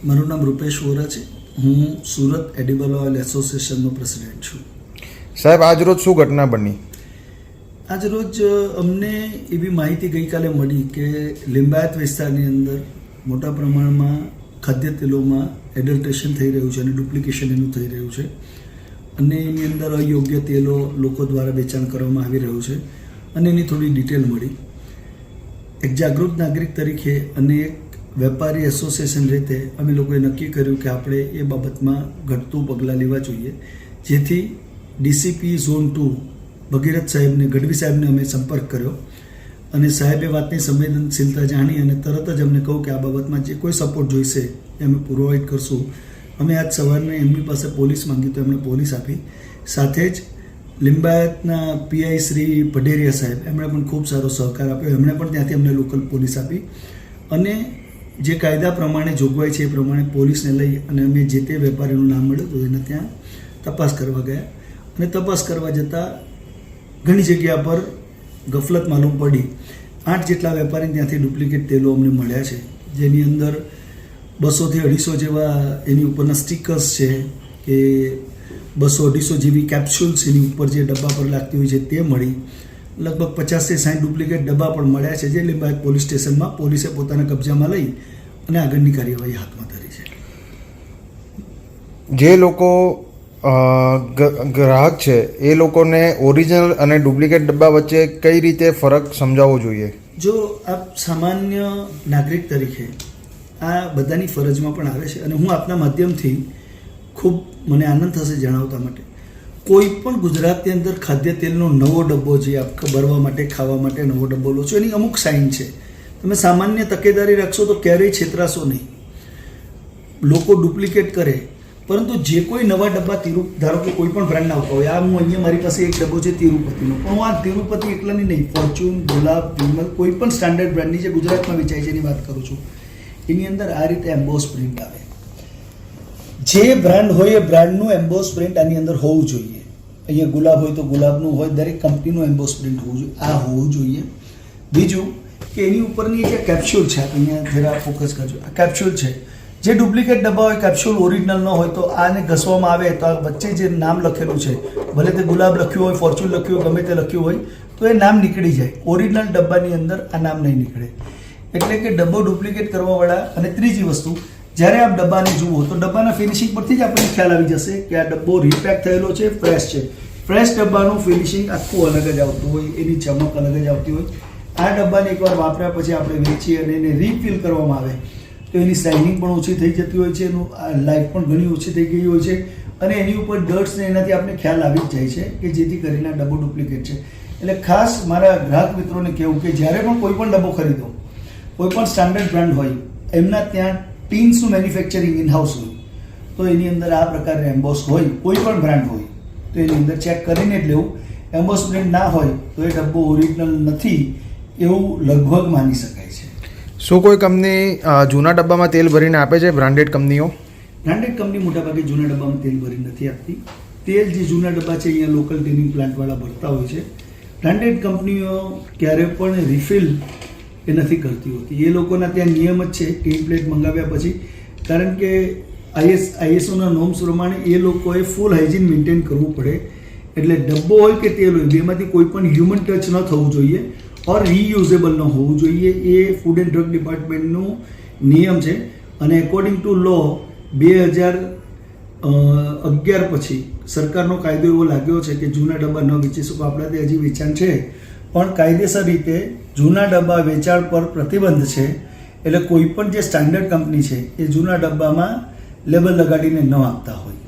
મારું નામ રૂપેશ વોરા છે. હું સુરત એડિબલ ઓઇલ એસોસિએશનનો પ્રેસિડેન્ટ છું. સાહેબ, આજ રોજ શું ઘટના બની? આજ રોજ અમને એવી માહિતી ગઈકાલે મળી કે લિંબાયત વિસ્તારની અંદર મોટા પ્રમાણમાં ખાદ્ય તેલોમાં એડલ્ટ્રેશન થઈ રહ્યું છે અને ડુપ્લિકેશન એનું થઈ રહ્યું છે અને એની અંદર અયોગ્ય તેલો લોકો દ્વારા વેચાણ કરવામાં આવી રહ્યું છે અને એની થોડી ડિટેલ મળી. એક જાગૃત નાગરિક તરીકે અને એક વેપારી એસોસિએશન રીતે અમે લોકોએ નક્કી કર્યું કે આપણે એ બાબતમાં ઘટતું પગલાં લેવા જોઈએ, જેથી ડીસીપી ઝોન 2 ભગીરથ સાહેબને, ગઢવી સાહેબને અમે સંપર્ક કર્યો અને સાહેબે વાતની સંવેદનશીલતા જાણી અને તરત જ અમને કહું કે આ બાબતમાં જે કોઈ સપોર્ટ જોઈશે એ અમે પ્રોવાઈડ કરશું. અમે આજ સવારને એમની પાસે પોલીસ માંગી તો એમણે પોલીસ આપી. સાથે જ લિંબાયતના પીઆઈ શ્રી પઢેરિયા સાહેબ, એમણે પણ ખૂબ સારો સહકાર આપ્યો. એમણે પણ ત્યાંથી અમને લોકલ પોલીસ આપી અને જે કાયદા પ્રમાણે જોગવાઈ છે એ પ્રમાણે પોલીસને લઈ અને અમે જે તે વેપારીનું નામ મળ્યું તો એને ત્યાં તપાસ કરવા ગયા અને તપાસ કરવા જતાં ઘણી જગ્યા પર ગફલત માલુમ પડી. 8 જેટલા વેપારી ત્યાંથી ડુપ્લિકેટ તેલો અમને મળ્યા છે, જેની અંદર 200 થી 250 જેવા એની ઉપરના સ્ટીકર્સ છે કે 200-250 જેવી કેપ્સ્યુલ્સ એની ઉપર જે ડબ્બા પર લાગતી હોય છે તે મળી. લગભગ 50 થી 60 ડુપ્લિકેટ ડબ્બા પણ મળ્યા છે, જે લિંબાયત પોલીસ સ્ટેશનમાં પોલીસે પોતાના કબજામાં લઈ અને આગળની કાર્યવાહી હાથમાં ધરી છે. જે લોકો ગ્રાહક છે એ લોકોને ઓરિજિનલ અને ડુપ્લિકેટ ડબ્બા વચ્ચે કઈ રીતે ફરક સમજાવવો જોઈએ? જો આપ સામાન્ય નાગરિક તરીકે આ બધાની ફરજમાં પણ આવે છે અને હું આપના માધ્યમથી ખૂબ મને આનંદ થશે જણાવતા માટે, કોઈ પણ ગુજરાતની અંદર ખાદ્ય તેલનો નવો ડબ્બો જે આપ ભરવા માટે, ખાવા માટે નવો ડબ્બો લો છો, એની અમુક સાઇન છે. તમે સામાન્ય તકેદારી રાખશો તો ક્યારેય છેતરાશો નહીં. લોકો ડુપ્લિકેટ કરે, પરંતુ જે કોઈ નવા ડબ્બા ધારો કે કોઈ પણ બ્રાન્ડના આવતા હોય, આ હું અહીંયા મારી પાસે એક ડબ્બો છે તિરુપતિનો, પણ હું આ તિરુપતિ એકલાની નહીં, ફોર્ચ્યુન, ગુલાબ, વિમલ, કોઈ પણ સ્ટાન્ડર્ડ બ્રાન્ડની જે ગુજરાતમાં વેચાય છે એની વાત કરું છું, એની અંદર આ રીતે એમ્બોસ પ્રિન્ટ આવે. જે બ્રાન્ડ હોય એ બ્રાન્ડનું એમ્બોસ પ્રિન્ટ આની અંદર હોવું જોઈએ. અહીંયા ગુલાબ હોય તો ગુલાબનું હોય, દરેક કંપનીનું એમ્બોસ પ્રિન્ટ હોવું જોઈએ, આ હોવું જોઈએ. બીજું કે એની ઉપરની જે કેપ્સ્યુલ છે, અહીંયા જરા ફોકસ કરજો, આ કેપ્સ્યુલ છે. જે ડુપ્લિકેટ ડબ્બા હોય, કેપ્સ્યુલ ઓરિજિનલ ન હોય તો આને ઘસવામાં આવે તો આ વચ્ચે જે નામ લખેલું છે, ભલે તે ગુલાબ લખ્યું હોય, ફોર્ચ્યુન લખ્યું હોય, ગમે તે લખ્યું હોય, તો એ નામ નીકળી જાય. ઓરિજિનલ ડબ્બાની અંદર આ નામ નહીં નીકળે. એટલે કે ડબ્બો ડુપ્લિકેટ કરવાવાળા. અને ત્રીજી વસ્તુ, જ્યારે આપ ડબ્બાને જુઓ તો ડબ્બાના ફિનિશિંગ પરથી જ આપણને ખ્યાલ આવી જશે કે આ ડબ્બો રીપેક થયેલો છે, ફ્રેશ છે. ફ્રેશ ડબ્બાનું ફિનિશિંગ આખું અલગ જ આવતું હોય, એની ચમક અલગ જ આવતી હોય. આ ડબ્બાને એકવાર વાપર્યા પછી આપણે વેચીએ અને એને રીફિલ કરવામાં આવે તો એની શાઇનિંગ પણ ઓછી થઈ જતી હોય છે, એનું લાઈફ પણ ઘણી ઓછી થઈ ગઈ હોય છે અને એની ઉપર ડર્ટ્સ ને એનાથી આપણે ખ્યાલ આવી જ જાય છે કે જેથી કરીને આ ડબ્બો ડુપ્લિકેટ છે. એટલે ખાસ મારા ગ્રાહક મિત્રોને કહેવું કે જ્યારે પણ કોઈ પણ ડબ્બો ખરીદો, કોઈ પણ સ્ટાન્ડર્ડ બ્રાન્ડ હોય, એમના ત્યાં ટીન્સનું મેન્યુફેક્ચરિંગ ઇનહાઉસ હોય તો એની અંદર આ પ્રકારના એમ્બોસ હોય, કોઈ પણ બ્રાન્ડ હોય તો એની અંદર ચેક કરીને જ લેવું. એમ્બોસ પ્રિન્ટ ના હોય તો એ ડબ્બો ઓરિજિનલ નથી એવું લગભગ માની શકાય છે. શું કોઈ કંપની જૂના ડબ્બામાં તેલ ભરીને આપે છે? બ્રાન્ડેડ કંપનીઓ મોટાભાગે જૂના ડબ્બામાં તેલ ભરી નથી આપતી. તેલ જે જૂના ડબ્બા છે અહીંયા લોકલ ટેનિંગ પ્લાન્ટવાળા ભરતા હોય છે. બ્રાન્ડેડ કંપનીઓ ક્યારે પણ રિફિલ એ નથી કરતી હોતી. એ લોકોના ત્યાં નિયમ જ છે ટીન પ્લેટ મંગાવ્યા પછી, કારણ કે આઈએસઓના નોર્મ્સ પ્રમાણે એ લોકોએ ફૂલ હાઇજીન મેન્ટેન કરવું પડે. એટલે ડબ્બો હોય કે તેલ હોય, બેમાંથી કોઈ પણ હ્યુમન ટચ ન થવું જોઈએ ઓર રીયુઝેબલ ન હોવું જોઈએ. એ ફૂડ એન્ડ ડ્રગ ડિપાર્ટમેન્ટનું નિયમ છે અને એકોર્ડિંગ ટુ લો 2011 પછી સરકારનો કાયદો એવો લાગ્યો છે કે જૂના ડબ્બા ન વેચી શકો. આપણા ત્યાં હજી વેચાણ છે, પણ કાયદેસર રીતે જૂના ડબ્બા વેચાણ પર પ્રતિબંધ છે. એટલે કોઈ પણ જે સ્ટાન્ડર્ડ કંપની છે એ જૂના ડબ્બામાં લેબલ લગાડીને ન આપતા હોય.